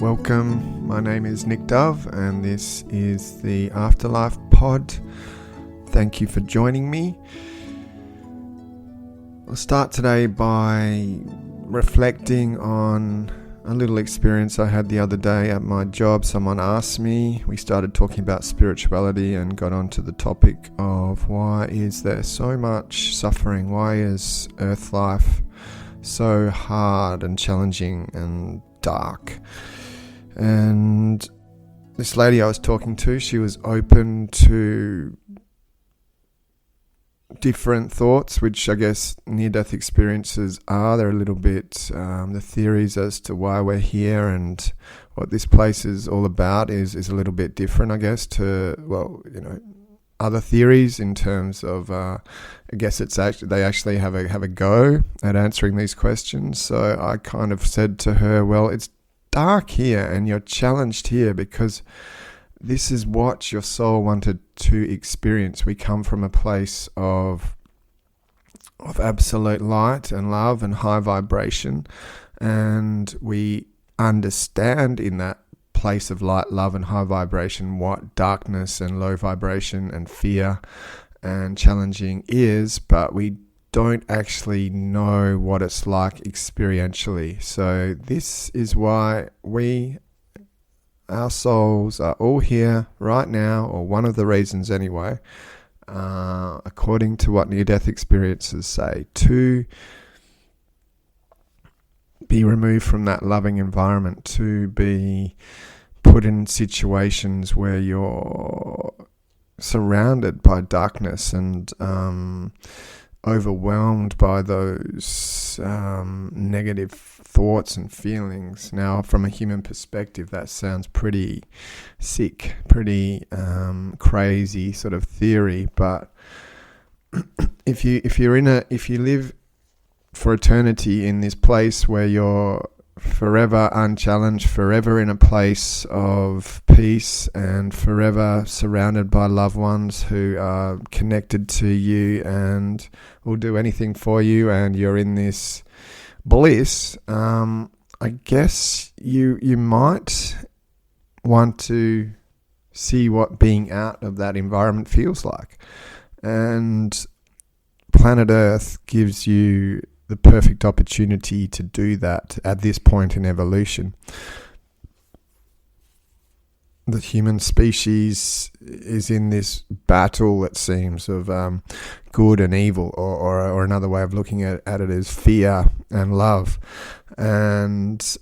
Welcome, my name is Nick Dove and this is the Afterlife Pod. Thank you for joining me. I'll start today by reflecting on a little experience I had the other day at my job. Someone asked me, we started talking about spirituality and got onto the topic of why is there so much suffering? Why is earth life so hard and challenging and dark? And this lady I was talking to, she was open to different thoughts, which I guess near-death experiences are. They're a little bit, the theories as to why we're here and what this place is all about is a little bit different, I guess, to, other theories in terms of, I guess they actually have a go at answering these questions. So I kind of said to her, well, it's dark here and you're challenged here because this is what your soul wanted to experience. We come from a place of absolute light and love and high vibration, and we understand in that place of light, love and high vibration what darkness and low vibration and fear and challenging is, but we don't actually know what it's like experientially. So this is why our souls are all here right now, or one of the reasons anyway, according to what near-death experiences say, to be removed from that loving environment, to be put in situations where you're surrounded by darkness and overwhelmed by those negative thoughts and feelings. Now, from a human perspective, that sounds pretty sick, pretty crazy sort of theory. But if you live for eternity in this place where you're forever unchallenged, forever in a place of peace, and forever surrounded by loved ones who are connected to you and will do anything for you, and you're in this bliss, I guess you might want to see what being out of that environment feels like. And planet Earth gives you the perfect opportunity to do that at this point in evolution. The human species is in this battle, it seems, of good and evil, or another way of looking at it is fear and love. And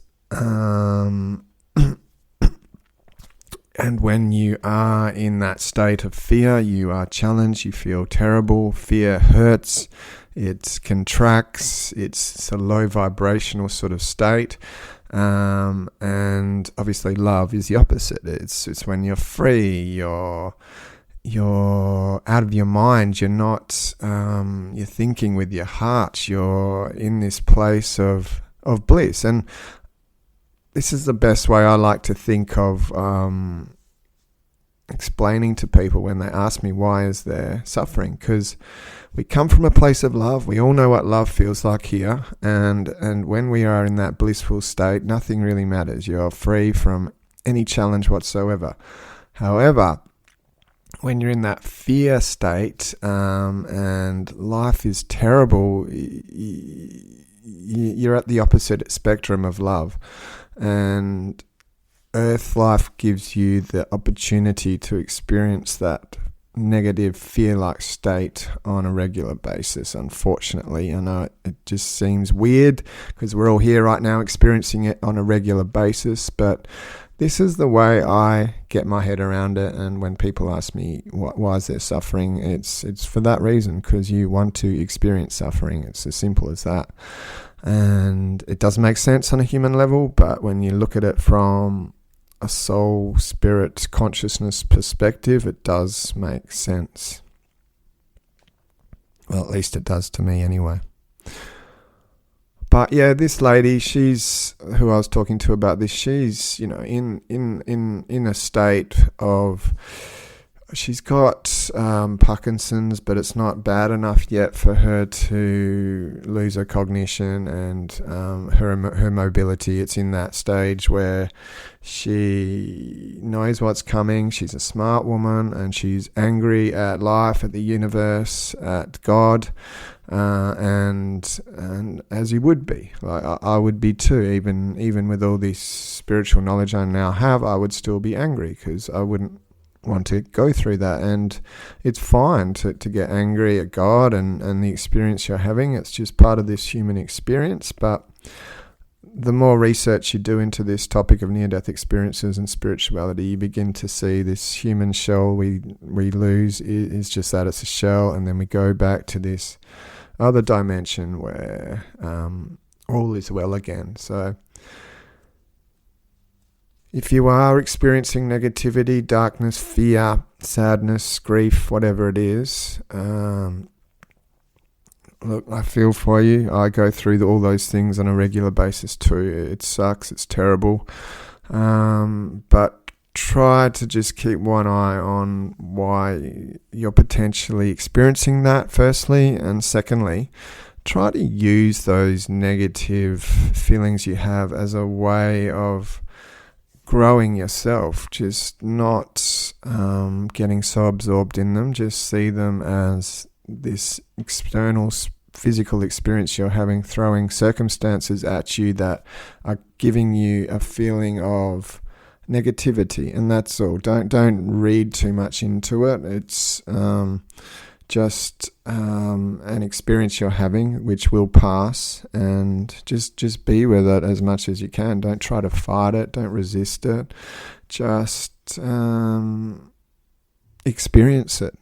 and when you are in that state of fear, you are challenged, you feel terrible, fear hurts, it contracts, it's a low vibrational sort of state. And obviously love is the opposite. It's when you're free, you're out of your mind, you're not, you're thinking with your heart, you're in this place of bliss. And this is the best way I like to think of explaining to people when they ask me why is there suffering, because we come from a place of love. We all know what love feels like here, and when we are in that blissful state, nothing really matters. You're free from any challenge whatsoever. However, when you're in that fear state, and life is terrible, you're at the opposite spectrum of love, and Earth life gives you the opportunity to experience that negative fear-like state on a regular basis. Unfortunately, I know it just seems weird because we're all here right now experiencing it on a regular basis, but this is the way I get my head around it. And when people ask me why is there suffering, it's for that reason, because you want to experience suffering. It's as simple as that. And it doesn't make sense on a human level, but when you look at it from a soul, spirit, consciousness perspective, it does make sense. Well, at least it does to me anyway. But yeah, this lady, she's who I was talking to about this. She's, in a state of she's got Parkinson's, but it's not bad enough yet for her to lose her cognition and her mobility. It's in that stage where she knows what's coming. She's a smart woman, and she's angry at life, at the universe, at God, and as you would be. Like I would be too. Even with all this spiritual knowledge I now have, I would still be angry because I wouldn't want to go through that. And it's fine to get angry at God and the experience you're having. It's just part of this human experience. But the more research you do into this topic of near-death experiences and spirituality, you begin to see this human shell we lose is just that, it's a shell, and then we go back to this other dimension where all is well again. So if you are experiencing negativity, darkness, fear, sadness, grief, whatever it is, look, I feel for you. I go through all those things on a regular basis too. It sucks. It's terrible. But try to just keep one eye on why you're potentially experiencing that, firstly. And secondly, try to use those negative feelings you have as a way of growing yourself, just not getting so absorbed in them. Just see them as this external physical experience you're having, throwing circumstances at you that are giving you a feeling of negativity, and that's all. Don't read too much into it. It's just an experience you're having, which will pass, and just be with it as much as you can. Don't try to fight it. Don't resist it. Just experience it.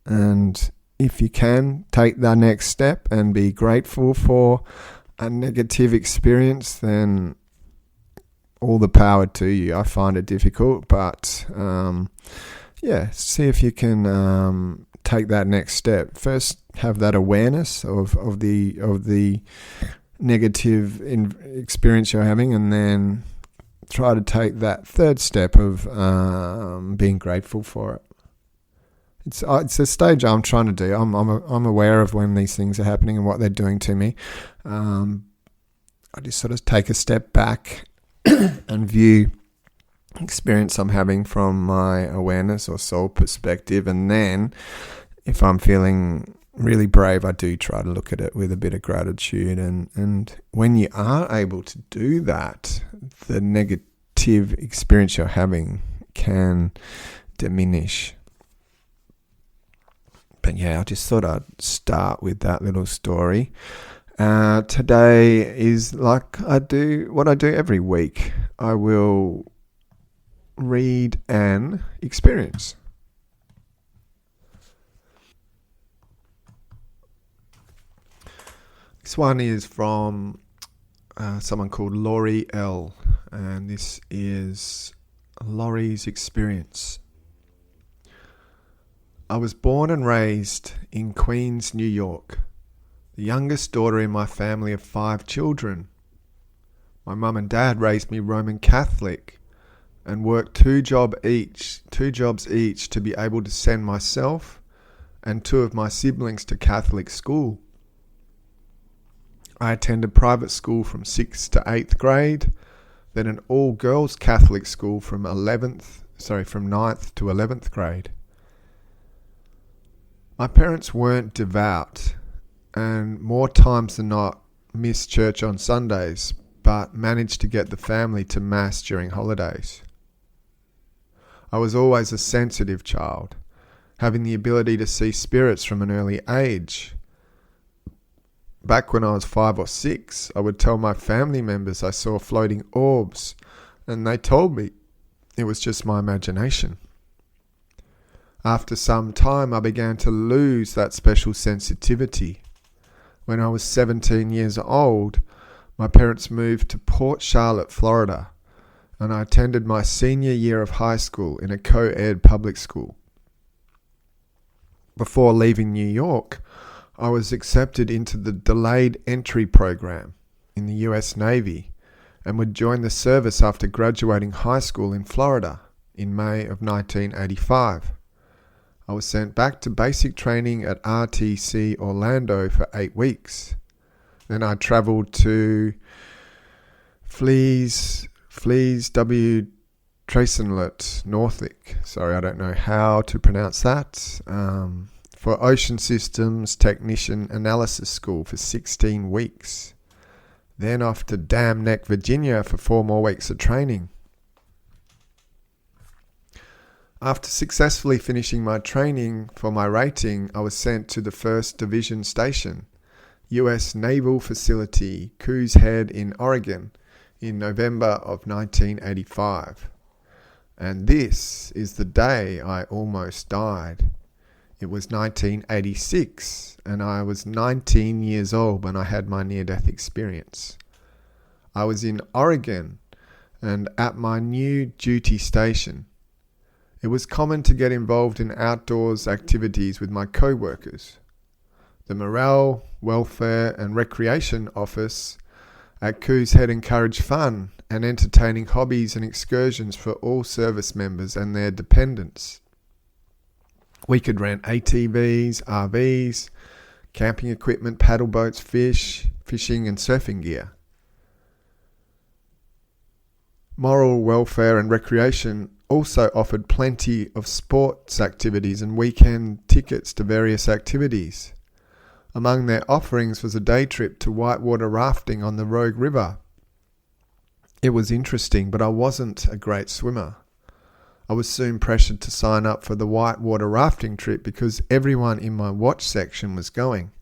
And if you can, take the next step and be grateful for a negative experience, then all the power to you. I find it difficult, but see if you can take that next step. First, have that awareness of the negative experience you're having, and then try to take that third step of being grateful for it. It's a stage I'm trying to do. I'm aware of when these things are happening and what they're doing to me. I just sort of take a step back and view experience I'm having from my awareness or soul perspective, and then if I'm feeling really brave, I do try to look at it with a bit of gratitude, and when you are able to do that, the negative experience you're having can diminish. But yeah, I just thought I'd start with that little story. Today is like what I do every week. I will read an experience. This one is from someone called Laurie L, and this is Laurie's experience. I was born and raised in Queens, New York, the youngest daughter in my family of 5 children. My mum and dad raised me Roman Catholic and worked 2 jobs each to be able to send myself and 2 of my siblings to Catholic school. I attended private school from 6th to 8th grade, then an all-girls Catholic school from 9th to 11th grade. My parents weren't devout and more times than not missed church on Sundays, but managed to get the family to mass during holidays. I was always a sensitive child, having the ability to see spirits from an early age. Back when I was 5 or 6, I would tell my family members I saw floating orbs, and they told me it was just my imagination. After some time, I began to lose that special sensitivity. When I was 17 years old, my parents moved to Port Charlotte, Florida, and I attended my senior year of high school in a co-ed public school. Before leaving New York, I was accepted into the delayed entry program in the US Navy and would join the service after graduating high school in Florida in May of 1985. I was sent back to basic training at RTC Orlando for 8 weeks. Then I travelled to Fleas W. Tracenlet, Northwick. Sorry, I don't know how to pronounce that. For Ocean Systems Technician Analysis School for 16 weeks. Then off to Dam Neck, Virginia for 4 more weeks of training. After successfully finishing my training for my rating, I was sent to the 1st Division Station, U.S. Naval Facility, Coos Head in Oregon, in November of 1985. And this is the day I almost died. It was 1986, and I was 19 years old when I had my near-death experience. I was in Oregon and at my new duty station. It was common to get involved in outdoors activities with my co-workers. The Morale, Welfare and Recreation Office at Coos Head encouraged fun and entertaining hobbies and excursions for all service members and their dependents. We could rent ATVs, RVs, camping equipment, paddle boats, fishing and surfing gear. Moral, Welfare and Recreation also offered plenty of sports activities and weekend tickets to various activities. Among their offerings was a day trip to whitewater rafting on the Rogue River. It was interesting, but I wasn't a great swimmer. I was soon pressured to sign up for the whitewater rafting trip because everyone in my watch section was going.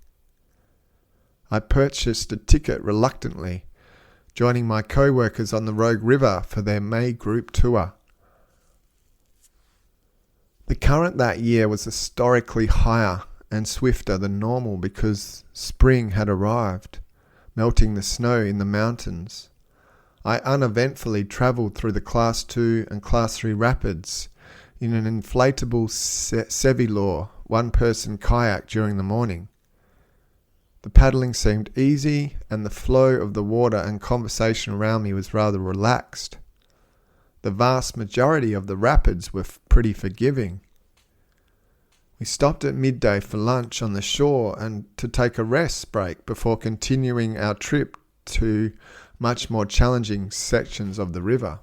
I purchased a ticket reluctantly, joining my co-workers on the Rogue River for their May group tour. The current that year was historically higher and swifter than normal because spring had arrived, melting the snow in the mountains. I uneventfully travelled through the Class 2 and Class 3 rapids in an inflatable Sevilor one-person kayak during the morning. The paddling seemed easy and the flow of the water and conversation around me was rather relaxed. The vast majority of the rapids were pretty forgiving. We stopped at midday for lunch on the shore and to take a rest break before continuing our trip to much more challenging sections of the river.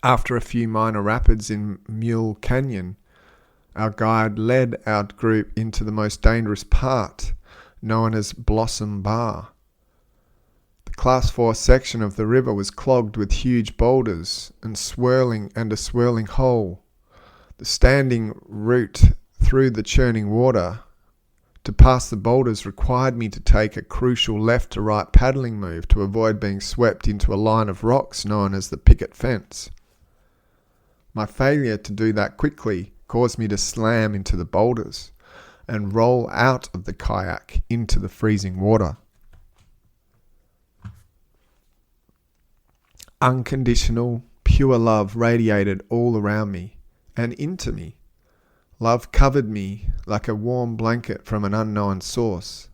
After a few minor rapids in Mule Canyon, our guide led our group into the most dangerous part, known as Blossom Bar. The Class 4 section of the river was clogged with huge boulders and a swirling hole. The standing route through the churning water to pass the boulders required me to take a crucial left to right paddling move to avoid being swept into a line of rocks known as the picket fence. My failure to do that quickly caused me to slam into the boulders and roll out of the kayak into the freezing water. Unconditional, pure love radiated all around me and into me. Love covered me like a warm blanket from an unknown source.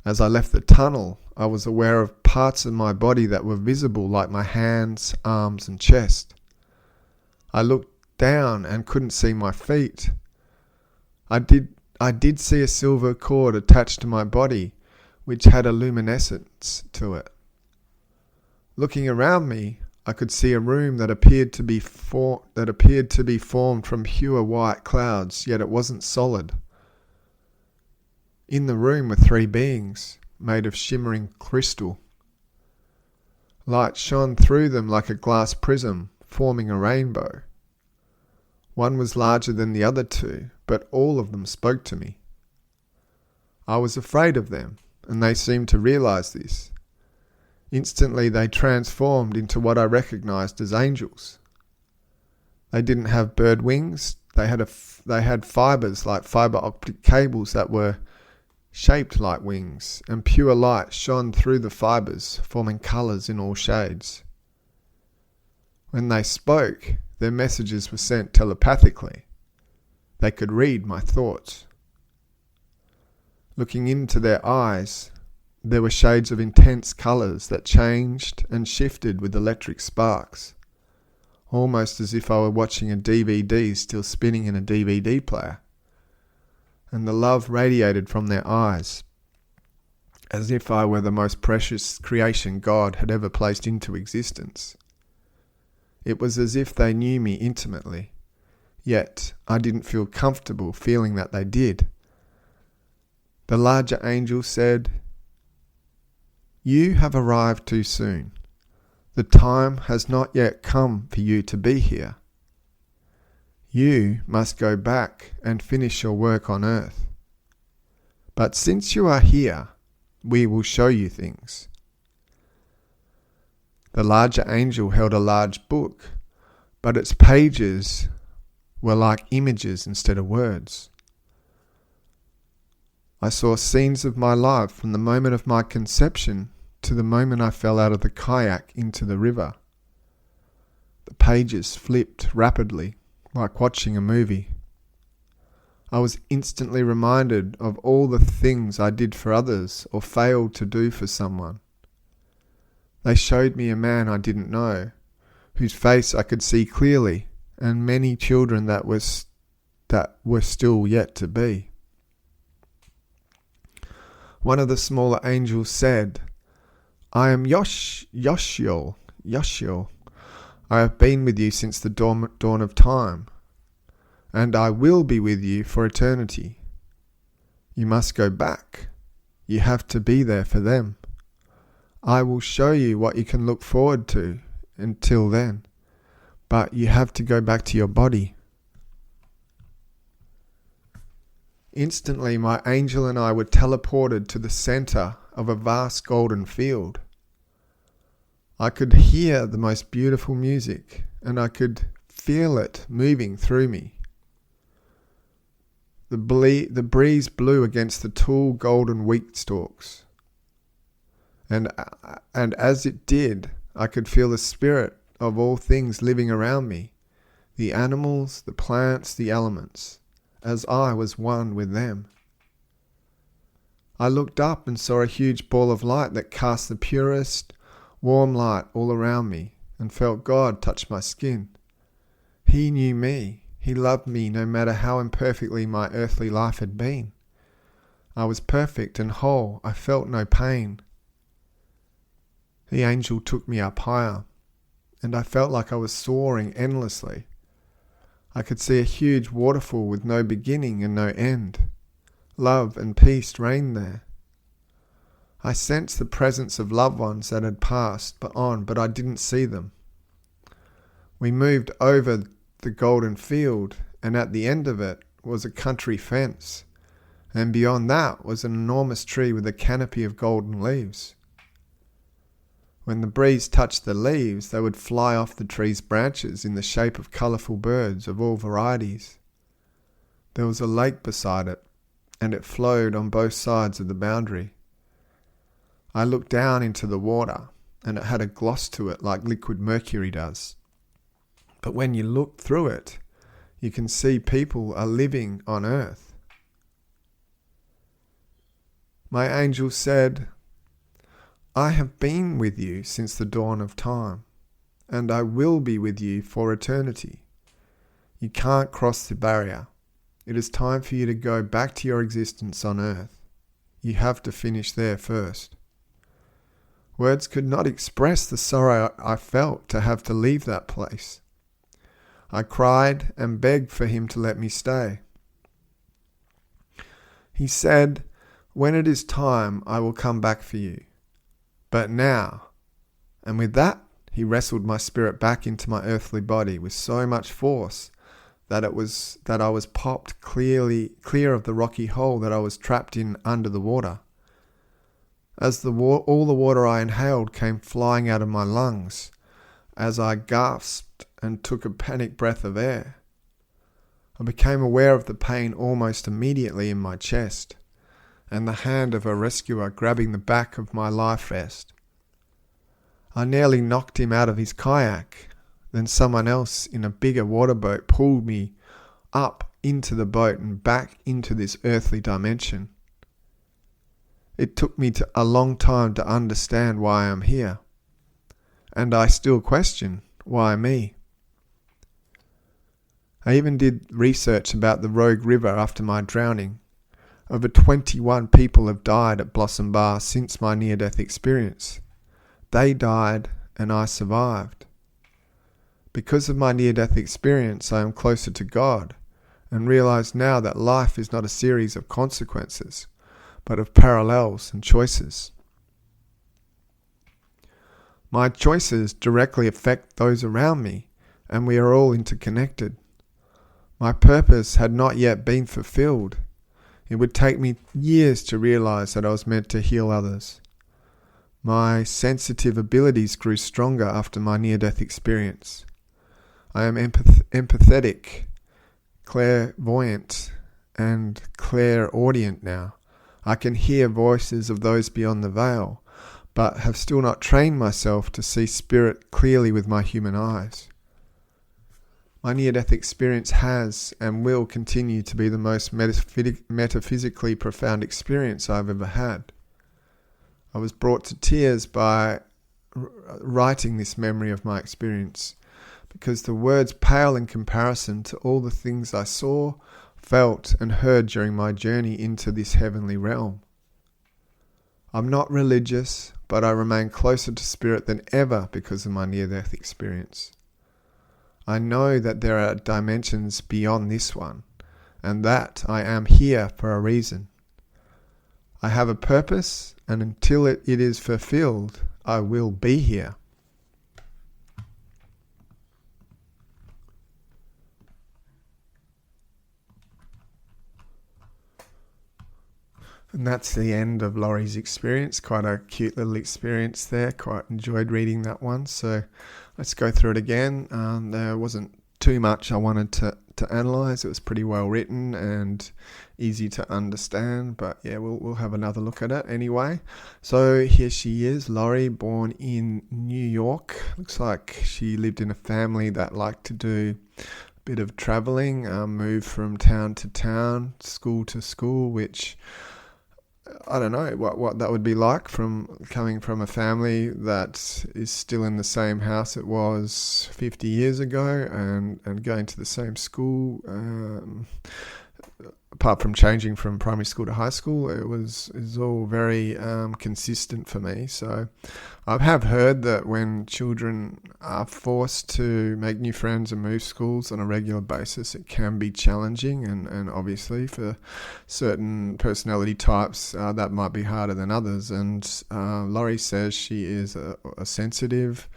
As I left the tunnel, I was aware of parts of my body that were visible, like my hands, arms, and chest. I looked down and couldn't see my feet. I did see a silver cord attached to my body, which had a luminescence to it. Looking around me, I could see a room that appeared to be formed from pure white clouds, yet it wasn't solid. In the room were 3 beings, made of shimmering crystal. Light shone through them like a glass prism, forming a rainbow. One was larger than the other 2, but all of them spoke to me. I was afraid of them, and they seemed to realize this. Instantly they transformed into what I recognized as angels. They didn't have bird wings. They had fibers like fiber optic cables that were shaped like wings, and pure light shone through the fibers, forming colors in all shades. When they spoke, their messages were sent telepathically. They could read my thoughts. Looking into their eyes, there were shades of intense colors that changed and shifted with electric sparks. almost as if I were watching a DVD still spinning in a DVD player. And the love radiated from their eyes, as if I were the most precious creation God had ever placed into existence. It was as if they knew me intimately, yet I didn't feel comfortable feeling that they did. The larger angel said, "You have arrived too soon. The time has not yet come for you to be here. You must go back and finish your work on earth. But since you are here, we will show you things." The larger angel held a large book, but its pages were like images instead of words. I saw scenes of my life from the moment of my conception to the moment I fell out of the kayak into the river. The pages flipped rapidly, like watching a movie. I was instantly reminded of all the things I did for others or failed to do for someone. They showed me a man I didn't know, whose face I could see clearly, and many children that were still yet to be. One of the smaller angels said, "I am Yoshiel. I have been with you since the dawn of time, and I will be with you for eternity. You must go back. You have to be there for them. I will show you what you can look forward to until then, but you have to go back to your body." Instantly, my angel and I were teleported to the center of a vast golden field. I could hear the most beautiful music, and I could feel it moving through me. The breeze blew against the tall golden wheat stalks, and as it did, I could feel the spirit of all things living around me, the animals, the plants, the elements, as I was one with them. I looked up and saw a huge ball of light that cast the purest, warm light all around me, and felt God touch my skin. He knew me. He loved me no matter how imperfectly my earthly life had been. I was perfect and whole. I felt no pain. The angel took me up higher, and I felt like I was soaring endlessly. I could see a huge waterfall with no beginning and no end. Love and peace reigned there. I sensed the presence of loved ones that had passed on, but I didn't see them. We moved over the golden field, and at the end of it was a country fence, and beyond that was an enormous tree with a canopy of golden leaves. When the breeze touched the leaves, they would fly off the tree's branches in the shape of colourful birds of all varieties. There was a lake beside it, and it flowed on both sides of the boundary. I looked down into the water, and it had a gloss to it like liquid mercury does. But when you look through it, you can see people are living on earth. My angel said, "I have been with you since the dawn of time, and I will be with you for eternity. You can't cross the barrier. It is time for you to go back to your existence on earth. You have to finish there first." Words could not express the sorrow I felt to have to leave that place. I cried and begged for him to let me stay. He said, "When it is time, I will come back for you. But now," and with that, he wrestled my spirit back into my earthly body with so much force that I was popped clear of the rocky hole that I was trapped in under the water. As all the water I inhaled came flying out of my lungs, as I gasped and took a panic breath of air, I became aware of the pain almost immediately in my chest, and the hand of a rescuer grabbing the back of my life vest. I nearly knocked him out of his kayak. Then someone else in a bigger water boat pulled me up into the boat and back into this earthly dimension. It took me a long time to understand why I'm here, and I still question, why me? I even did research about the Rogue River after my drowning. Over 21 people have died at Blossom Bar since my near-death experience. They died and I survived. Because of my near-death experience, I am closer to God and realize now that life is not a series of consequences, but of parallels and choices. My choices directly affect those around me, and we are all interconnected. My purpose had not yet been fulfilled. It would take me years to realize that I was meant to heal others. My sensitive abilities grew stronger after my near-death experience. I am empathetic, clairvoyant, and clairaudient now. I can hear voices of those beyond the veil, but have still not trained myself to see spirit clearly with my human eyes. My near-death experience has and will continue to be the most metaphysically profound experience I've ever had. I was brought to tears by writing this memory of my experience, because the words pale in comparison to all the things I saw, felt, and heard during my journey into this heavenly realm. I'm not religious, but I remain closer to spirit than ever because of my near-death experience. I know that there are dimensions beyond this one, and that I am here for a reason. I have a purpose, and until it is fulfilled, I will be here. And that's the end of Laurie's experience. Quite a cute little experience there. Quite enjoyed reading that one. So let's go through it again. There wasn't too much I wanted to analyse. It was pretty well written and easy to understand. But yeah, we'll have another look at it anyway. So here she is, Laurie, born in New York. Looks like she lived in a family that liked to do bit of travelling, move from town to town, school to school, which I don't know what that would be like from coming from a family that is still in the same house it was 50 years ago and going to the same school. Apart from changing from primary school to high school, it was all very consistent for me. So I have heard that when children are forced to make new friends and move schools on a regular basis, it can be challenging, and obviously for certain personality types that might be harder than others. And Laurie says she is a sensitive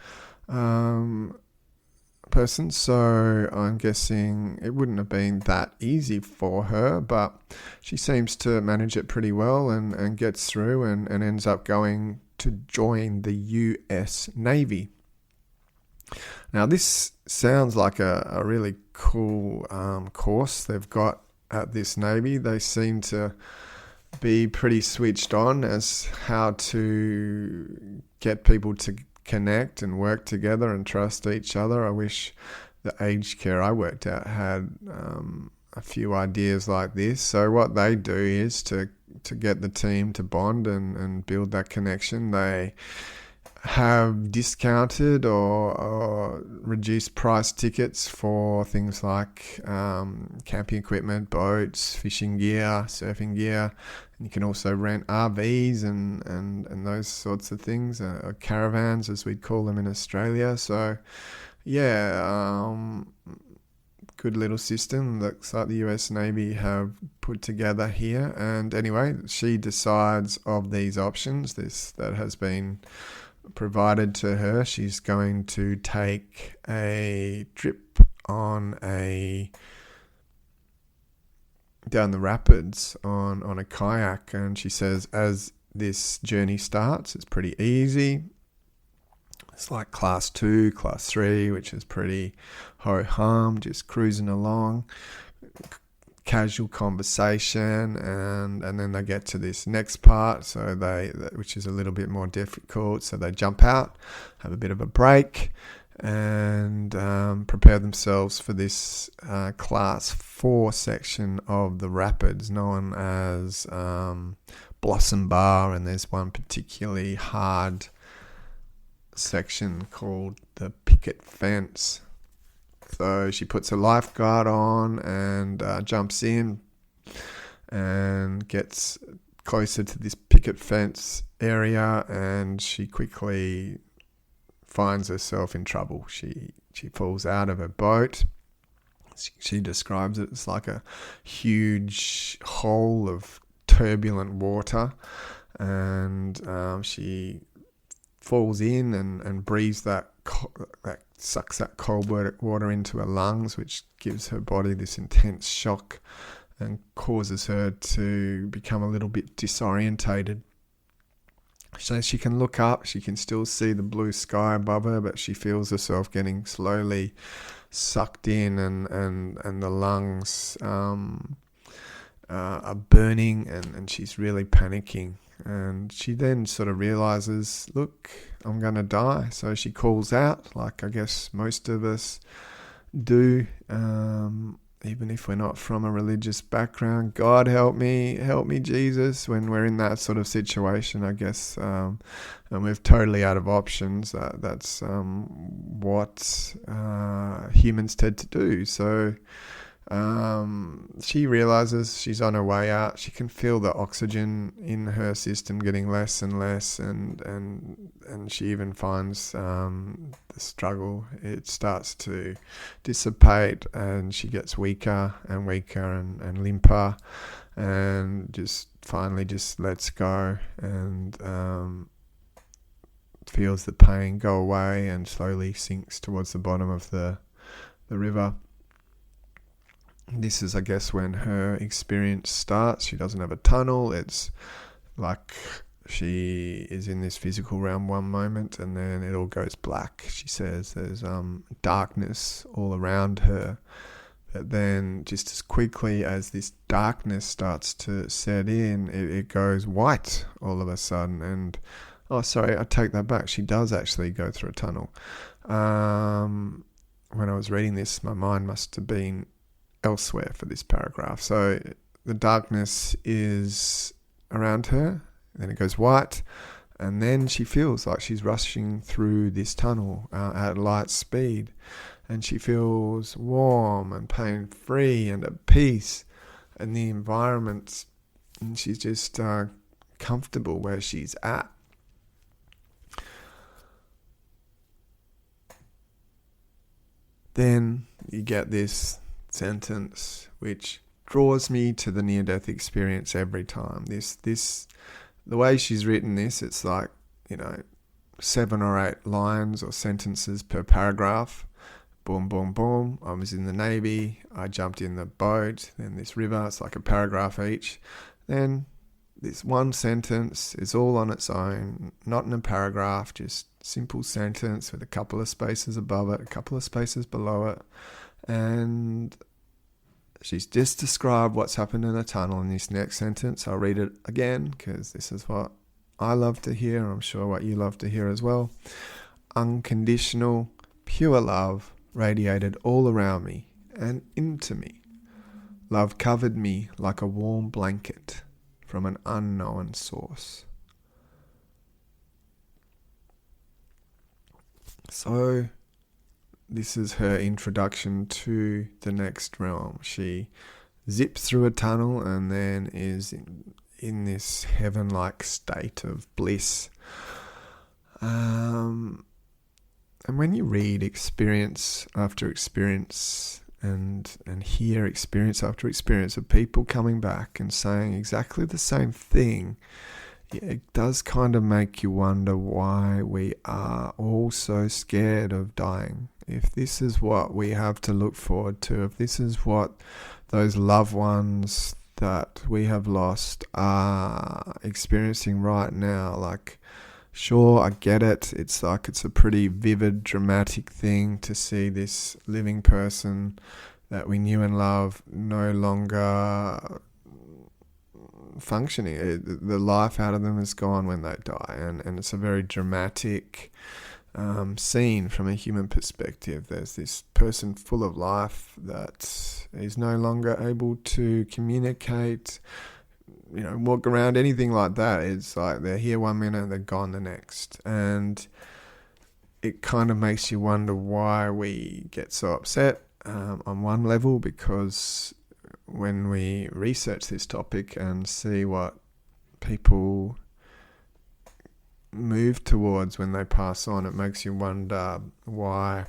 person, so I'm guessing it wouldn't have been that easy for her, but she seems to manage it pretty well and gets through and ends up going to join the US Navy. Now this sounds like a really cool course they've got at this Navy. They seem to be pretty switched on as how to get people to connect and work together and trust each other. I wish the aged care I worked at had a few ideas like this. So what they do is to get the team to bond and build that connection, they have discounted or reduced price tickets for things like camping equipment, boats, fishing gear, surfing gear. And you can also rent RVs and those sorts of things, or caravans as we'd call them in Australia. So yeah, good little system looks like the US Navy have put together here. And anyway, she decides of these options that has been provided to her. She's going to take a trip on down the rapids on a kayak, and she says as this journey starts, it's pretty easy. It's like class 2, class 3, which is pretty ho-hum, just cruising along, casual conversation, and then they get to this next part, so which is a little bit more difficult. So they jump out, have a bit of a break, and prepare themselves for this class 4 section of the rapids, known as Blossom Bar. And there's one particularly hard section called the Picket Fence. So she puts a lifeguard on and jumps in and gets closer to this picket fence area, and she quickly finds herself in trouble. She falls out of her boat. She describes it as like a huge hole of turbulent water, and she falls in and breathes that sucks that cold water into her lungs, which gives her body this intense shock and causes her to become a little bit disorientated. So she can look up, she can still see the blue sky above her, but she feels herself getting slowly sucked in, and the lungs are burning, and she's really panicking. And she then sort of realizes, look, I'm going to die. So she calls out, like I guess most of us do, even if we're not from a religious background. God, help me, Jesus, when we're in that sort of situation, I guess, and we're totally out of options. That's what humans tend to do. So she realizes she's on her way out. She can feel the oxygen in her system getting less and less, and she even finds the struggle, it starts to dissipate, and she gets weaker and weaker and limper, and just finally just lets go and feels the pain go away and slowly sinks towards the bottom of the river. This is, I guess, when her experience starts. She doesn't have a tunnel. It's like she is in this physical realm one moment, and then it all goes black. She says there's darkness all around her. But then just as quickly as this darkness starts to set in, it goes white all of a sudden. And, oh, sorry, I take that back. She does actually go through a tunnel. When I was reading this, my mind must have been elsewhere for this paragraph. So the darkness is around her, then it goes white, and then she feels like she's rushing through this tunnel at light speed, and she feels warm and pain-free and at peace in the environment, and she's just comfortable where she's at. Then you get this sentence which draws me to the near-death experience every time. The way she's written this, it's like, 7 or 8 lines or sentences per paragraph. Boom, boom, boom. I was in the Navy. I jumped in the boat. Then this river. It's like a paragraph each. Then this one sentence is all on its own, not in a paragraph, just simple sentence with a couple of spaces above it, a couple of spaces below it. And she's just described what's happened in a tunnel in this next sentence. I'll read it again because this is what I love to hear. I'm sure what you love to hear as well. Unconditional, pure love radiated all around me and into me. Love covered me like a warm blanket from an unknown source. So this is her introduction to the next realm. She zips through a tunnel and then is in this heaven-like state of bliss. And when you read experience after experience and hear experience after experience of people coming back and saying exactly the same thing, it does kind of make you wonder why we are all so scared of dying. If this is what we have to look forward to, if this is what those loved ones that we have lost are experiencing right now, like, sure, I get it. It's like it's a pretty vivid, dramatic thing to see this living person that we knew and loved no longer functioning. The life out of them is gone when they die, and it's a very dramatic scene from a human perspective. There's this person full of life that is no longer able to communicate, walk around, anything like that. It's like they're here one minute and they're gone the next. And it kind of makes you wonder why we get so upset on one level, because when we research this topic and see what people move towards when they pass on, it makes you wonder why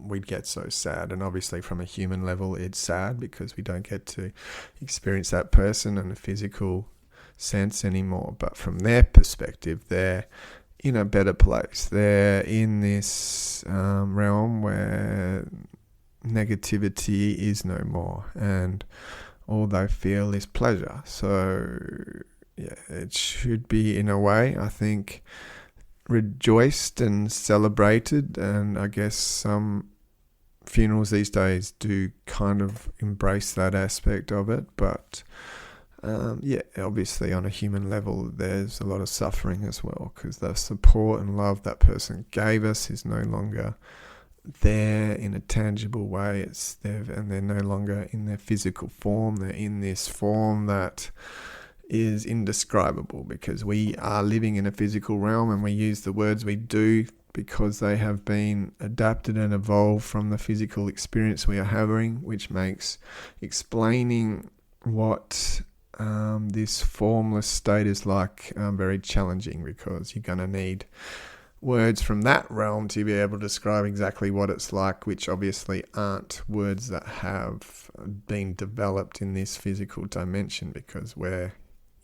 we'd get so sad. And obviously from a human level it's sad because we don't get to experience that person in a physical sense anymore. But from their perspective, they're in a better place. They're in this realm where negativity is no more and all they feel is pleasure. So yeah, it should be, in a way, I think, rejoiced and celebrated. And I guess some funerals these days do kind of embrace that aspect of it. But yeah, obviously on a human level there's a lot of suffering as well, because the support and love that person gave us is no longer there in a tangible way. And they're no longer in their physical form. They're in this form that is indescribable, because we are living in a physical realm and we use the words we do because they have been adapted and evolved from the physical experience we are having, which makes explaining what this formless state is like very challenging, because you're going to need words from that realm to be able to describe exactly what it's like, which obviously aren't words that have been developed in this physical dimension, because we're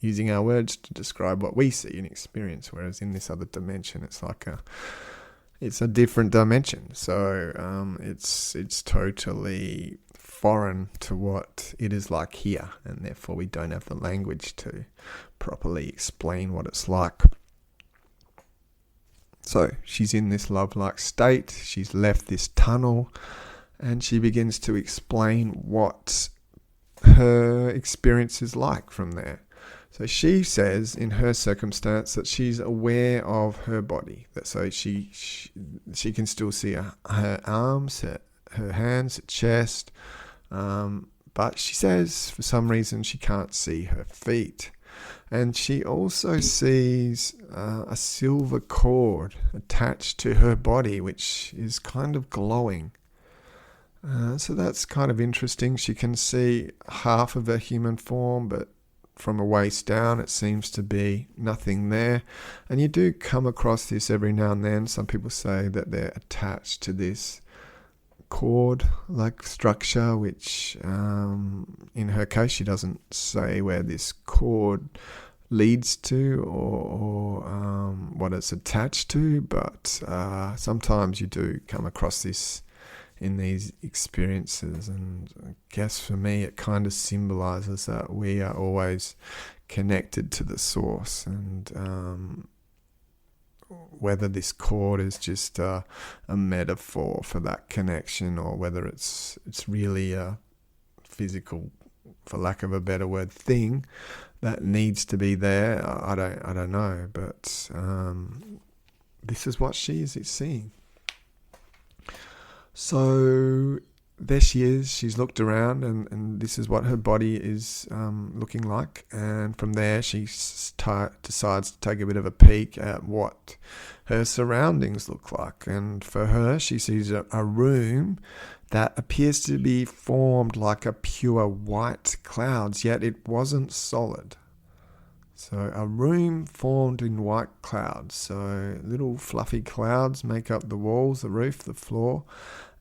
using our words to describe what we see and experience, whereas in this other dimension it's a different dimension. So it's totally foreign to what it is like here, and therefore we don't have the language to properly explain what it's like. So she's in this love-like state. She's left this tunnel and she begins to explain what her experience is like from there. So she says in her circumstance that she's aware of her body. So she can still see her arms, her hands, her chest. But she says for some reason she can't see her feet. And she also sees a silver cord attached to her body, which is kind of glowing. So that's kind of interesting. She can see half of her human form, but from a waist down it seems to be nothing there. And you do come across this every now and then. Some people say that they're attached to this cord-like structure, which in her case she doesn't say where this cord leads to or what it's attached to, but sometimes you do come across this in these experiences. And I guess for me it kind of symbolizes that we are always connected to the source, and whether this cord is just a metaphor for that connection, or whether it's really a physical, for lack of a better word, thing that needs to be there, I don't know. But this is what she is seeing. So there she is. She's looked around, and this is what her body is looking like. And from there, she decides to take a bit of a peek at what her surroundings look like. And for her, she sees a room that appears to be formed like a pure white clouds, yet it wasn't solid. So a room formed in white clouds. So little fluffy clouds make up the walls, the roof, the floor.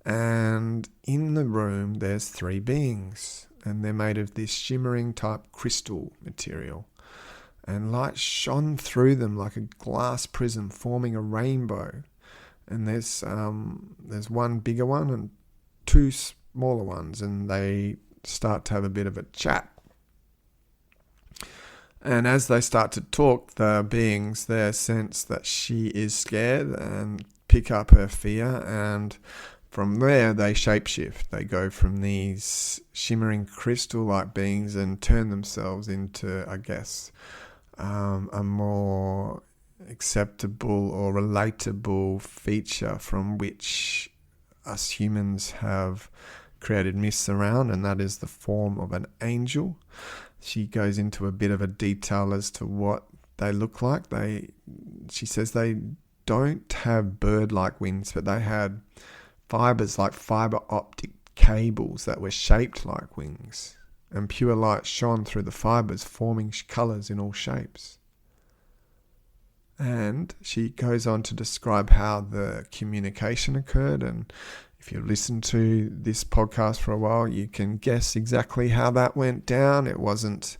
And in the room, there's three beings. And they're made of this shimmering type crystal material. And light shone through them like a glass prism, forming a rainbow. And there's one bigger one and two smaller ones. And they start to have a bit of a chat. And as they start to talk, the beings there sense that she is scared and pick up her fear, and from there they shapeshift. They go from these shimmering crystal-like beings and turn themselves into, I guess, a more acceptable or relatable feature from which us humans have created myths around, and that is the form of an angel. She goes into a bit of a detail as to what they look like. She says they don't have bird-like wings, but they had fibers like fiber optic cables that were shaped like wings, and pure light shone through the fibers, forming colours in all shapes. And she goes on to describe how the communication occurred, and if you listen to this podcast for a while, you can guess exactly how that went down. It wasn't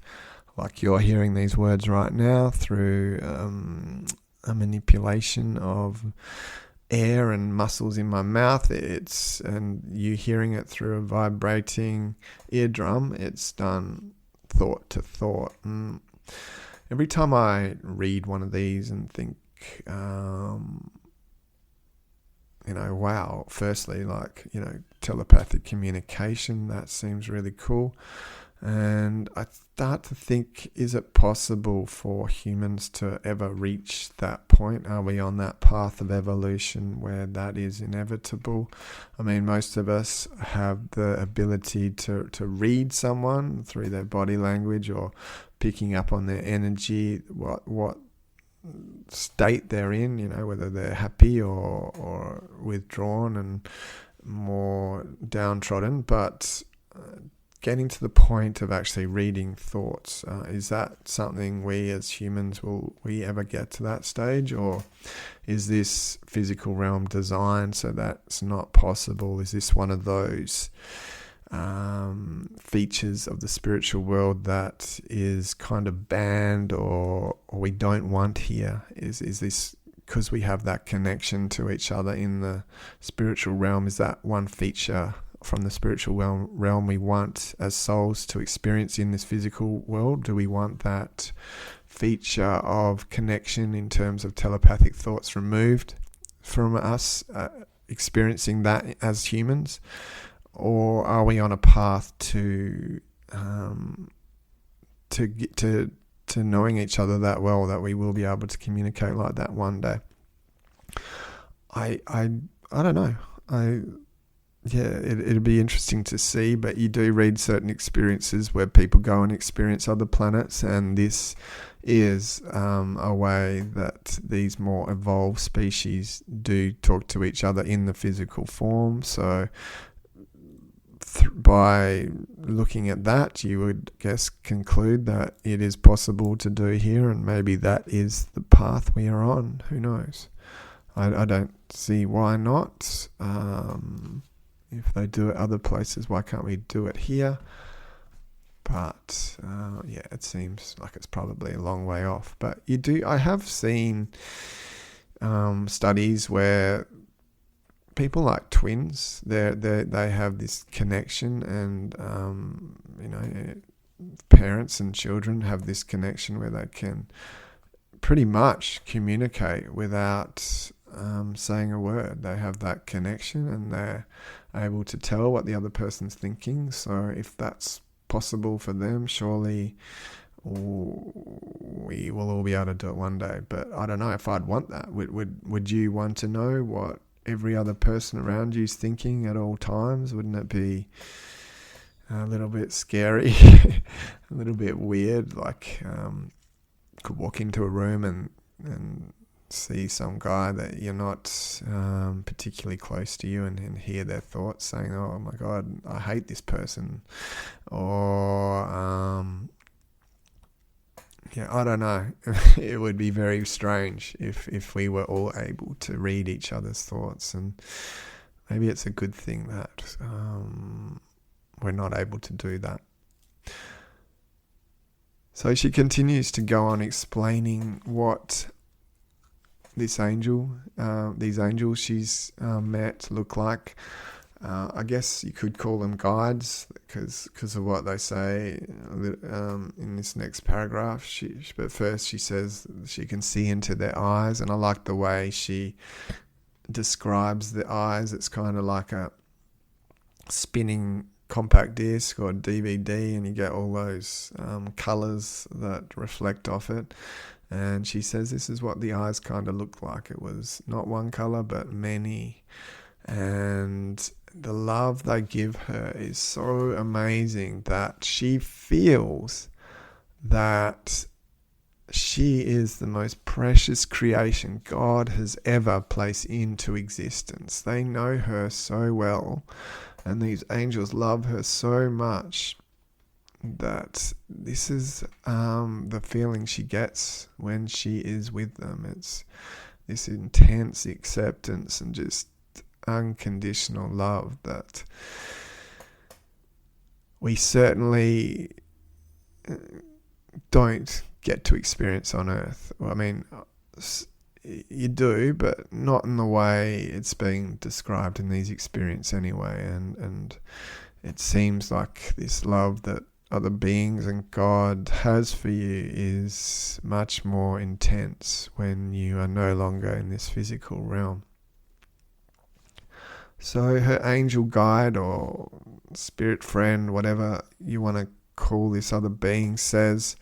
like you're hearing these words right now through a manipulation of air and muscles in my mouth. And you hearing it through a vibrating eardrum. It's done thought to thought. And every time I read one of these and think, wow, firstly, telepathic communication, that seems really cool. And I start to think, is it possible for humans to ever reach that point? Are we on that path of evolution where that is inevitable? I mean, most of us have the ability to read someone through their body language or picking up on their energy, what state they're in, whether they're happy or withdrawn and more downtrodden. But getting to the point of actually reading thoughts, is that something we as humans, will we ever get to that stage? Or is this physical realm designed so that's not possible? Is this one of those features of the spiritual world that is kind of banned or we don't want here? Is this because we have that connection to each other in the spiritual realm? Is that one feature from the spiritual realm we want as souls to experience in this physical world? Do we want that feature of connection in terms of telepathic thoughts removed from us experiencing that as humans? Or are we on a path to knowing each other that well that we will be able to communicate like that one day? I don't know. It'd be interesting to see, but you do read certain experiences where people go and experience other planets, and this is a way that these more evolved species do talk to each other in the physical form. So by looking at that, you would conclude that it is possible to do here, and maybe that is the path we are on. Who knows? I don't see why not. If they do it other places, why can't we do it here? But it seems like it's probably a long way off. But I have seen studies where people like twins, they have this connection, and parents and children have this connection where they can pretty much communicate without saying a word. They have that connection, and they're able to tell what the other person's thinking. So if that's possible for them, surely we will all be able to do it one day. But I don't know if I'd want that. Would you want to know what every other person around you is thinking at all times? Wouldn't it be a little bit scary, a little bit weird? Like, could walk into a room and see some guy that you're not particularly close to you and hear their thoughts saying, oh my God, I hate this person. Or, I don't know. It would be very strange if we were all able to read each other's thoughts. And maybe it's a good thing that we're not able to do that. So she continues to go on explaining what these angels she's met look like. I guess you could call them guides because of what they say in this next paragraph. But first she says she can see into their eyes, and I like the way she describes the eyes. It's kind of like a spinning compact disc or DVD, and you get all those colours that reflect off it. And she says this is what the eyes kind of look like. It was not one colour, but many. And the love they give her is so amazing that she feels that she is the most precious creation God has ever placed into existence. They know her so well, and these angels love her so much that this is the feeling she gets when she is with them. It's this intense acceptance and just unconditional love that we certainly don't get to experience on earth. Well, I mean, you do, but not in the way it's being described in these experiences anyway. And it seems like this love that other beings and God has for you is much more intense when you are no longer in this physical realm. So her angel guide or spirit friend, whatever you want to call this other being, says,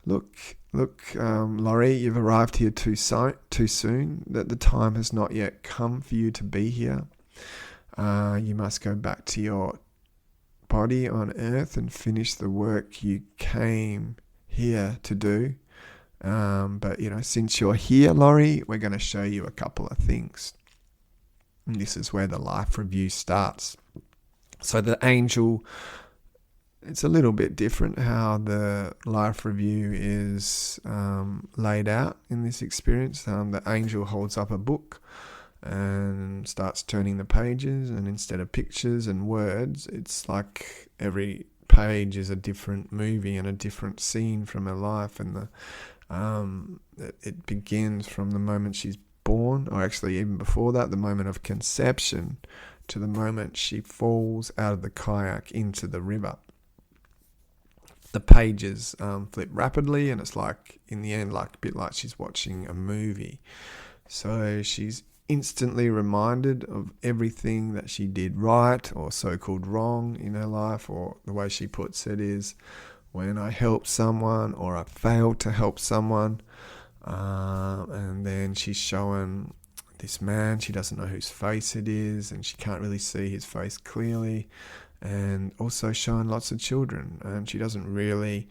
Look, Laurie, you've arrived here too soon, that the time has not yet come for you to be here. You must go back to your body on earth and finish the work you came here to do. But, since you're here, Laurie, we're going to show you a couple of things. And this is where the life review starts. So the angel, it's a little bit different how the life review is laid out in this experience. The angel holds up a book and starts turning the pages, and instead of pictures and words, it's like every page is a different movie and a different scene from her life. And it begins from the moment she's born, or actually even before that, the moment of conception, to the moment she falls out of the kayak into the river. The pages flip rapidly, and it's like, in the end, like a bit like she's watching a movie. So she's instantly reminded of everything that she did right or so-called wrong in her life, or the way she puts it is, when I helped someone or I failed to help someone. And then she's showing this man, she doesn't know whose face it is, and she can't really see his face clearly. And also showing lots of children, and she doesn't really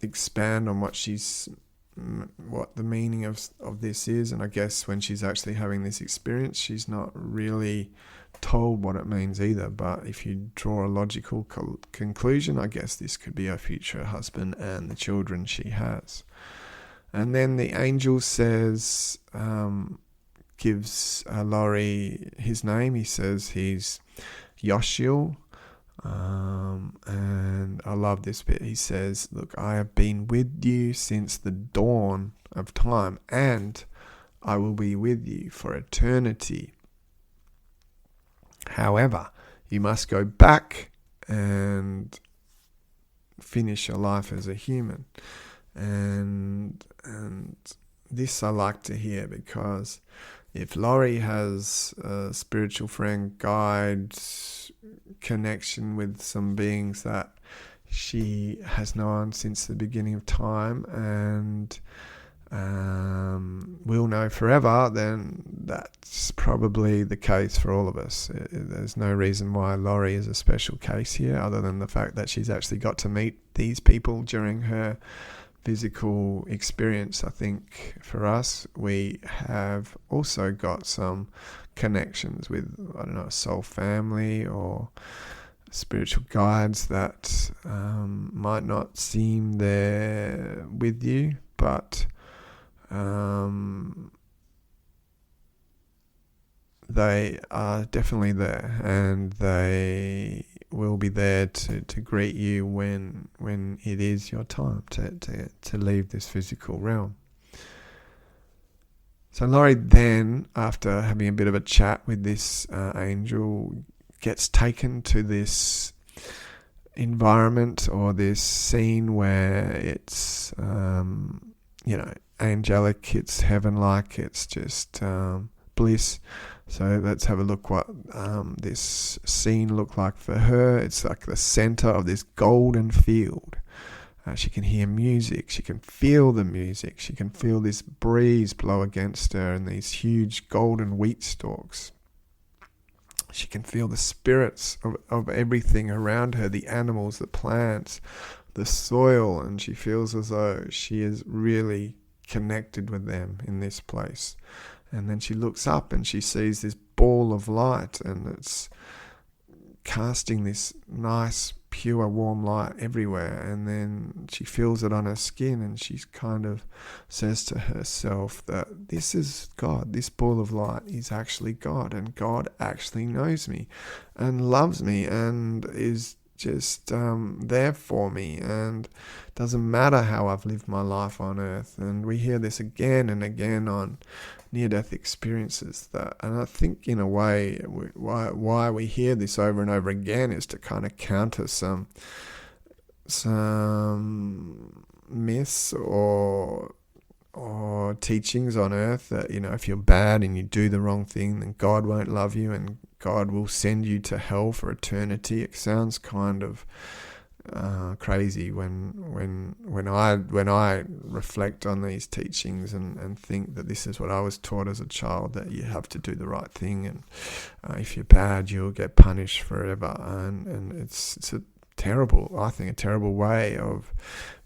expand on what the meaning of this is. And I guess when she's actually having this experience, she's not really told what it means either. But if you draw a logical conclusion, I guess this could be her future husband and the children she has. And then the angel says, gives Laurie his name. He says he's Yoshiel. And I love this bit. He says, look, I have been with you since the dawn of time, and I will be with you for eternity. However, you must go back and finish your life as a human. And this I like to hear, because if Laurie has a spiritual friend, guide, connection with some beings that she has known since the beginning of time and will know forever, then that's probably the case for all of us. There's no reason why Laurie is a special case here, other than the fact that she's actually got to meet these people during her physical experience. I think for us, we have also got some connections with, a soul family or spiritual guides that might not seem there with you, but they are definitely there, and they will be there to greet you when it is your time to leave this physical realm. So Laurie then, after having a bit of a chat with this angel, gets taken to this environment or this scene where it's angelic, it's heaven-like, it's just bliss. So let's have a look what this scene looked like for her. It's like the center of this golden field. She can hear music. She can feel the music. She can feel this breeze blow against her and these huge golden wheat stalks. She can feel the spirits of everything around her, the animals, the plants, the soil, and she feels as though she is really connected with them in this place. And then she looks up and she sees this ball of light, and it's casting this nice, pure, warm light everywhere. And then she feels it on her skin, and she kind of says to herself that this is God. This ball of light is actually God, and God actually knows me and loves me and is just there for me, and doesn't matter how I've lived my life on earth. And we hear this again and again on near-death experiences, and I think in a way why we hear this over and over again is to kind of counter some myths or teachings on earth that, if you're bad and you do the wrong thing, then God won't love you and God will send you to hell for eternity. It sounds kind of crazy when I reflect on these teachings and think that this is what I was taught as a child, that you have to do the right thing, and if you're bad you'll get punished forever, and it's a terrible way of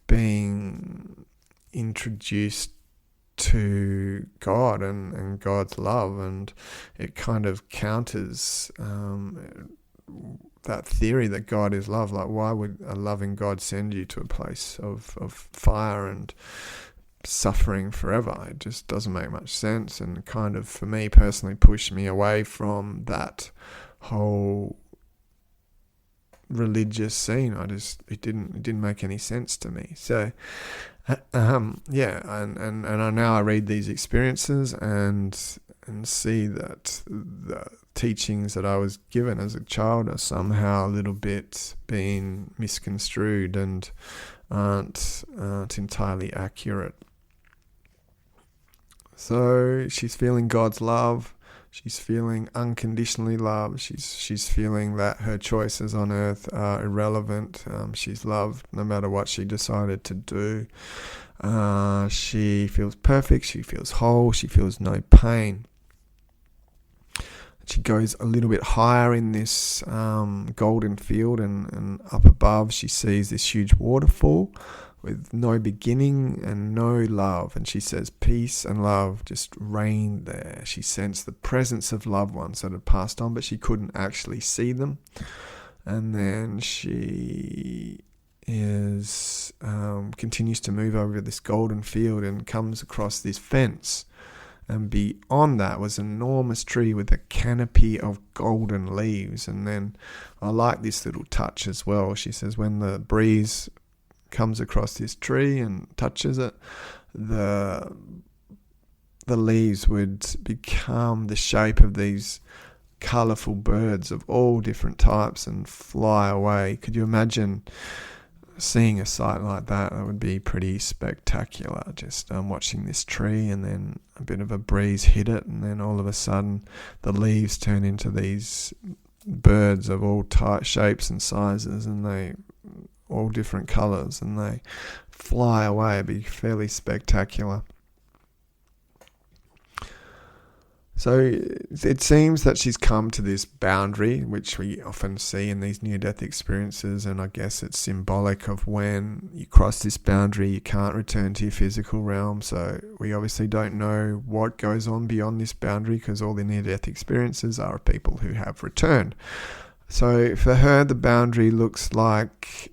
being introduced to God and God's love, and it kind of counters that theory that God is love. Like, why would a loving God send you to a place of fire and suffering forever? It just doesn't make much sense, and kind of, for me personally, pushed me away from that whole religious scene. It didn't make any sense to me. So and now I read these experiences and see that the teachings that I was given as a child are somehow a little bit being misconstrued and aren't entirely accurate. So she's feeling God's love. She's feeling unconditionally loved. She's feeling that her choices on earth are irrelevant. She's loved no matter what she decided to do. She feels perfect. She feels whole. She feels no pain. She goes a little bit higher in this golden field, and up above she sees this huge waterfall with no beginning and no love. And she says peace and love just reigned there. She sensed the presence of loved ones that had passed on, but she couldn't actually see them. And then she continues to move over this golden field and comes across this fence. And beyond that was an enormous tree with a canopy of golden leaves. And then I like this little touch as well. She says when the breeze comes across this tree and touches it, the leaves would become the shape of these colourful birds of all different types and fly away. Could you imagine seeing a sight like that? That would be pretty spectacular. Just watching this tree, and then a bit of a breeze hit it, and then all of a sudden the leaves turn into these birds of all shapes and sizes, and they all different colours, and they fly away. It'd be fairly spectacular. So it seems that she's come to this boundary, which we often see in these near-death experiences, and I guess it's symbolic of when you cross this boundary, you can't return to your physical realm. So we obviously don't know what goes on beyond this boundary, because all the near-death experiences are of people who have returned. So for her, the boundary looks like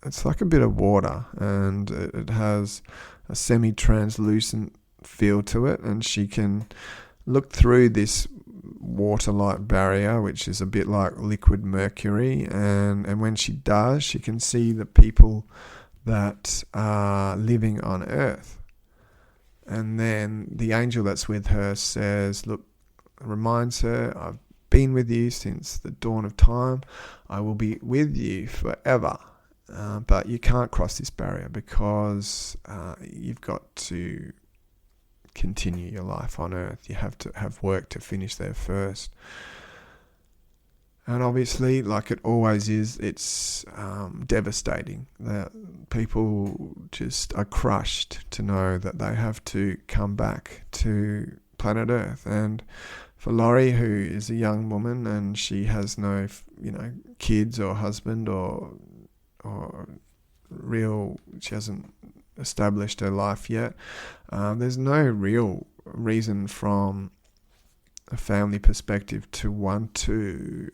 it's like a bit of water, and it has a semi-translucent feel to it, and she can look through this water-like barrier, which is a bit like liquid mercury, and when she does, she can see the people that are living on earth. And then the angel that's with her says, look, reminds her, I've been with you since the dawn of time. I will be with you forever. But you can't cross this barrier because you've got to continue your life on earth. You have to have work to finish there first. And obviously, like it always is, it's devastating that people just are crushed to know that they have to come back to planet Earth. And for Laurie, who is a young woman and she has no, kids or husband or she hasn't established her life yet. There's no real reason from a family perspective to want to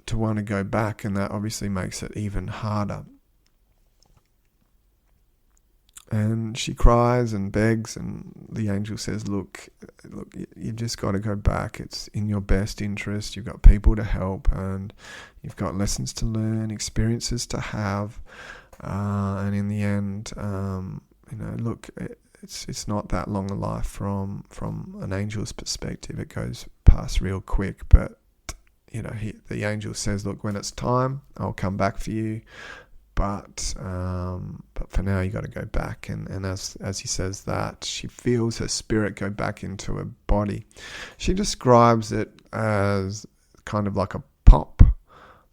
go back, and that obviously makes it even harder. And she cries and begs, and the angel says, look, you just got to go back. It's in your best interest. You've got people to help, and you've got lessons to learn, experiences to have. And in the end, look, it's not that long a life from an angel's perspective. It goes past real quick. But, the angel says, look, when it's time, I'll come back for you. But for now, you got to go back. And as he says that, she feels her spirit go back into her body. She describes it as kind of like a pop,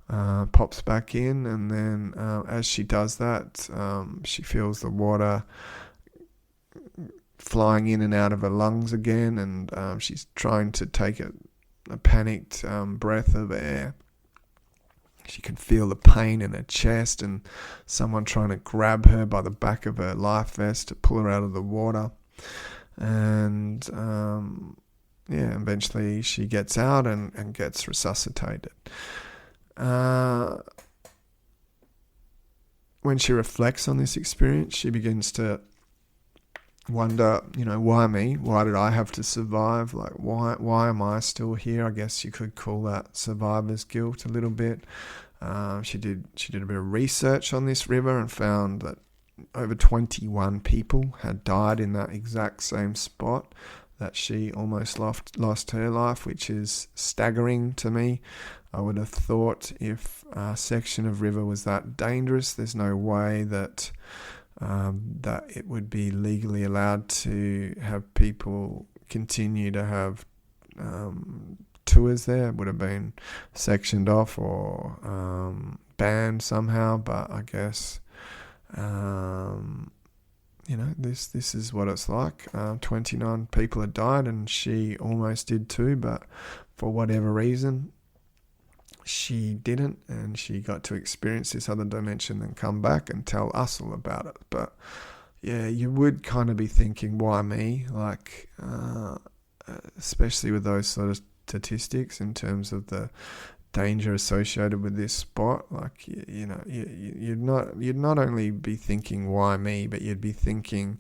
pops back in. And then as she does that, she feels the water flying in and out of her lungs again. And she's trying to take a panicked breath of air. She can feel the pain in her chest and someone trying to grab her by the back of her life vest to pull her out of the water. And, eventually she gets out and gets resuscitated. When she reflects on this experience, she begins to wonder, why me? Why did I have to survive? Like, why am I still here? I guess you could call that survivor's guilt a little bit. She did a bit of research on this river and found that over 21 people had died in that exact same spot that she almost lost her life, which is staggering to me. I would have thought if a section of river was that dangerous, there's no way that it would be legally allowed to have people continue to have tours there. It would have been sectioned off or banned somehow, but I guess this is what it's like. 29 people had died and she almost did too, but for whatever reason she didn't, and she got to experience this other dimension and come back and tell us all about it. But yeah, you would kind of be thinking, why me? Like, especially with those sort of statistics in terms of the danger associated with this spot. Like, you'd not only be thinking, why me, but you'd be thinking,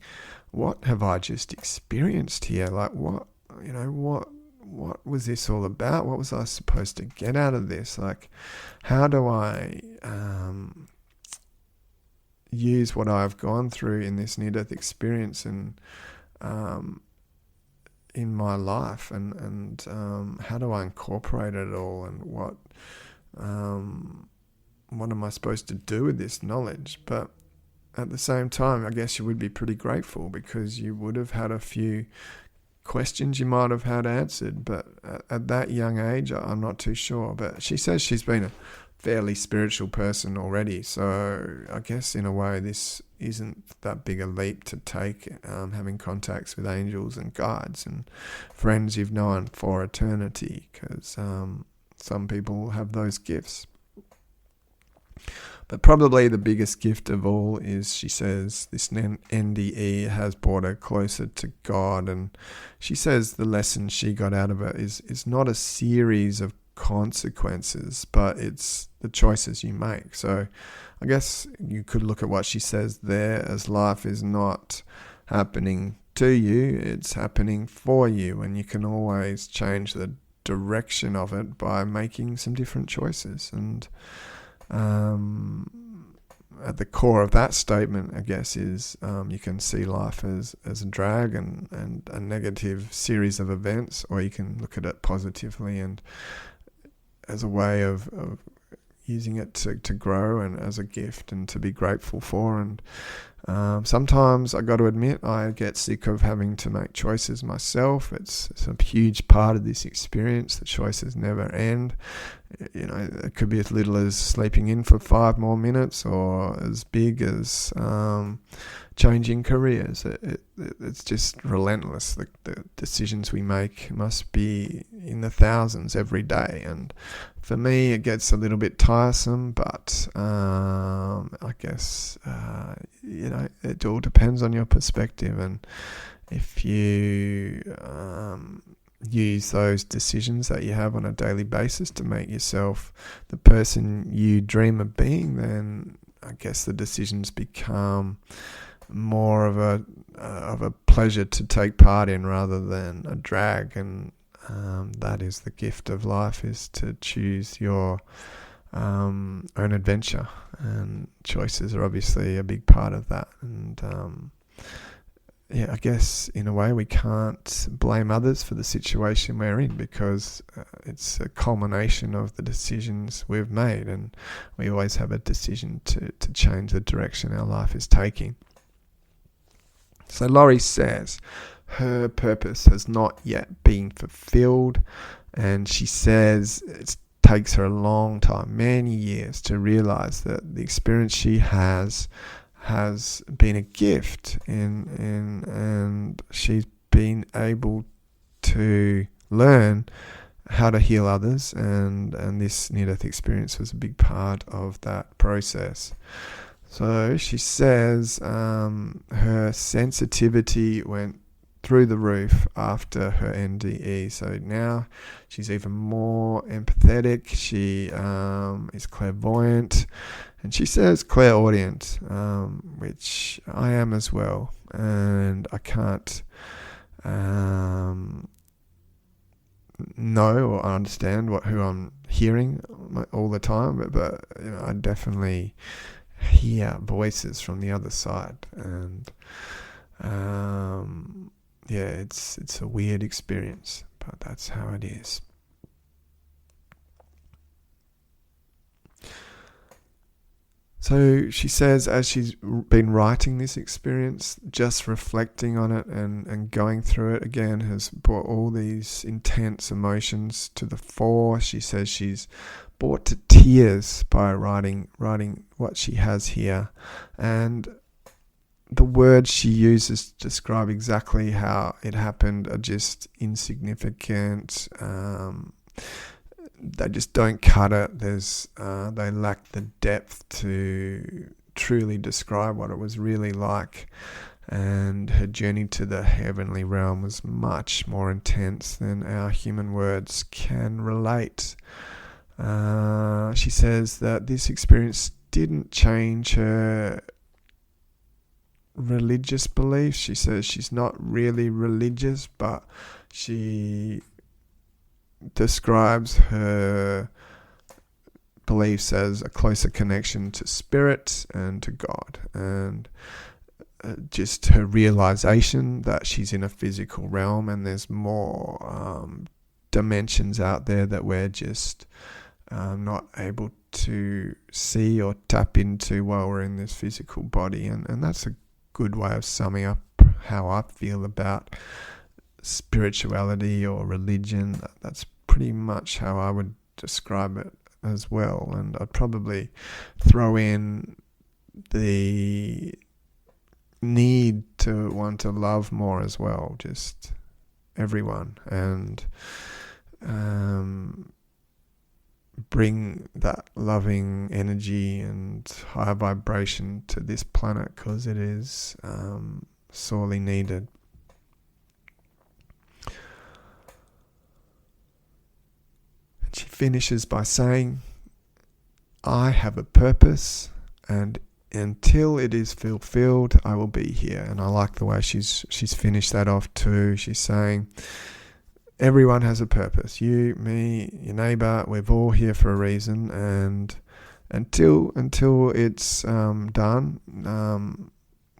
what have I just experienced here? Like, what was this all about? What was I supposed to get out of this? Like, how do I use what I've gone through in this near-death experience and in my life, and how do I incorporate it all, and what am I supposed to do with this knowledge? But at the same time, I guess you would be pretty grateful because you would have had a few questions you might have had answered, but at that young age, I'm not too sure. But she says she's been a fairly spiritual person already, so I guess in a way this isn't that big a leap to take, having contacts with angels and guides and friends you've known for eternity, because some people have those gifts. But probably the biggest gift of all is, she says, this NDE has brought her closer to God. And she says the lesson she got out of it is not a series of consequences, but it's the choices you make. So I guess you could look at what she says there as life is not happening to you, it's happening for you. And you can always change the direction of it by making some different choices. And at the core of that statement, I guess, is you can see life as a drag and a negative series of events, or you can look at it positively and as a way of using it to grow and as a gift and to be grateful for. And sometimes I got to admit I get sick of having to make choices myself. It's a huge part of this experience. The choices never end. it could be as little as sleeping in for 5 more minutes, or as big as changing careers. It's just relentless. The decisions we make must be in the thousands every day, and for me it gets a little bit tiresome, but I guess it all depends on your perspective, and if you use those decisions that you have on a daily basis to make yourself the person you dream of being, then I guess the decisions become more of a pleasure to take part in rather than a drag. And that is the gift of life, is to choose your own adventure, and choices are obviously a big part of that. And I guess in a way we can't blame others for the situation we're in, because it's a culmination of the decisions we've made, and we always have a decision to change the direction our life is taking. So Laurie says her purpose has not yet been fulfilled, and she says it takes her a long time, many years, to realize that the experience she has been a gift, and she's been able to learn how to heal others, and this near-death experience was a big part of that process. So she says her sensitivity went through the roof after her NDE. So now she's even more empathetic. She is clairvoyant, and she says clairaudient, which I am as well. And I can't know or understand who I'm hearing all the time, but I definitely hear voices from the other side, and it's a weird experience, but that's how it is. So she says, as she's been writing this experience, just reflecting on it and going through it again has brought all these intense emotions to the fore. She says she's brought to tears by writing what she has here, and the words she uses to describe exactly how it happened are just insignificant. They just don't cut it. They lack the depth to truly describe what it was really like. And her journey to the heavenly realm was much more intense than our human words can relate. She says that this experience didn't change her religious beliefs. She says she's not really religious, but she describes her beliefs as a closer connection to spirit and to God, and just her realization that she's in a physical realm and there's more dimensions out there that we're just not able to see or tap into while we're in this physical body. And that's a good way of summing up how I feel about spirituality or religion. That's pretty much how I would describe it as well. And I'd probably throw in the need to want to love more as well, just everyone, and bring that loving energy and high vibration to this planet, because it is sorely needed. She finishes by saying, I have a purpose, and until it is fulfilled, I will be here. And I like the way she's finished that off too. She's saying, everyone has a purpose. You, me, your neighbour, we're all here for a reason, and until it's done,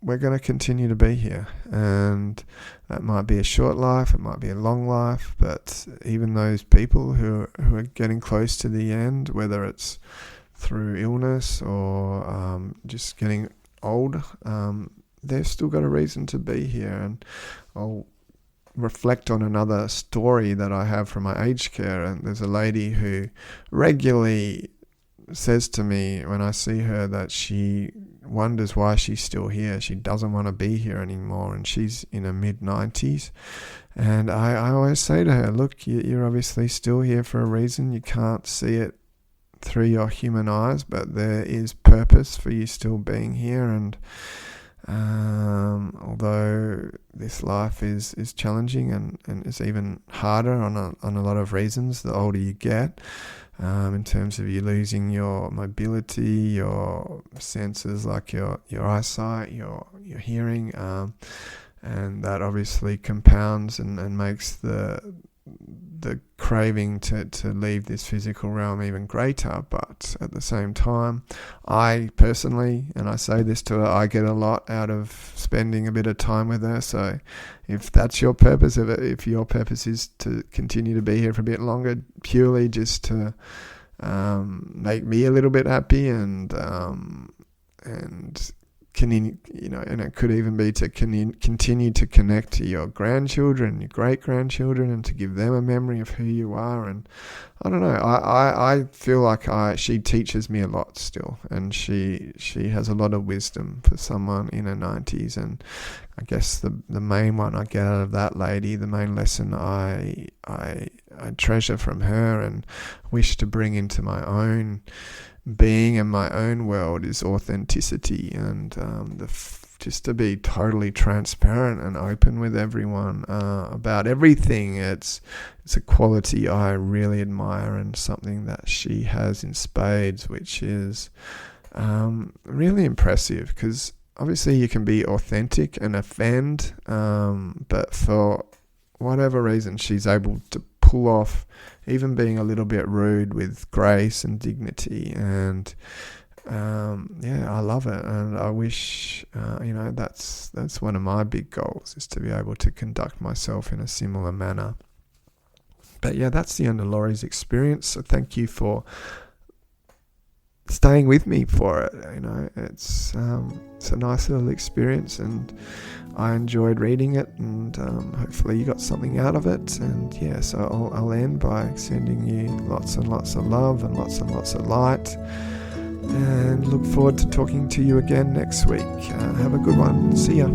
we're going to continue to be here. And that might be a short life, it might be a long life, but even those people who are getting close to the end, whether it's through illness or just getting old, they've still got a reason to be here. And I'll reflect on another story that I have from my aged care. And there's a lady who regularly says to me when I see her that she wonders why she's still here. She doesn't want to be here anymore, and she's in her mid-90s. And I always say to her, look, you're obviously still here for a reason. You can't see it through your human eyes, but there is purpose for you still being here. And although this life is challenging and is even harder on a lot of reasons the older you get, in terms of you losing your mobility, your senses like your eyesight, your hearing, and that obviously compounds and makes the craving to leave this physical realm even greater. But at the same time, I personally, and I say this to her, I get a lot out of spending a bit of time with her. So if that's your purpose, if your purpose is to continue to be here for a bit longer, purely just to make me a little bit happy, and and it could even be to continue to connect to your grandchildren, your great-grandchildren, and to give them a memory of who you are. And I don't know, I feel like she teaches me a lot still, and she has a lot of wisdom for someone in her 90s. And I guess the main one I get out of that lady, the main lesson I treasure from her and wish to bring into my own being and my own world, is authenticity, and just to be totally transparent and open with everyone about everything. It's a quality I really admire, and something that she has in spades, which is really impressive, because obviously you can be authentic and offend, but for whatever reason she's able to pull off even being a little bit rude with grace and dignity. And I love it, and I wish that's one of my big goals, is to be able to conduct myself in a similar manner. But yeah, that's the end of Laurie's experience. So thank you for staying with me for it. It's a nice little experience, and I enjoyed reading it, and hopefully you got something out of it. And yeah, so I'll end by sending you lots and lots of love and lots of light, and look forward to talking to you again next week. Have a good one. See ya.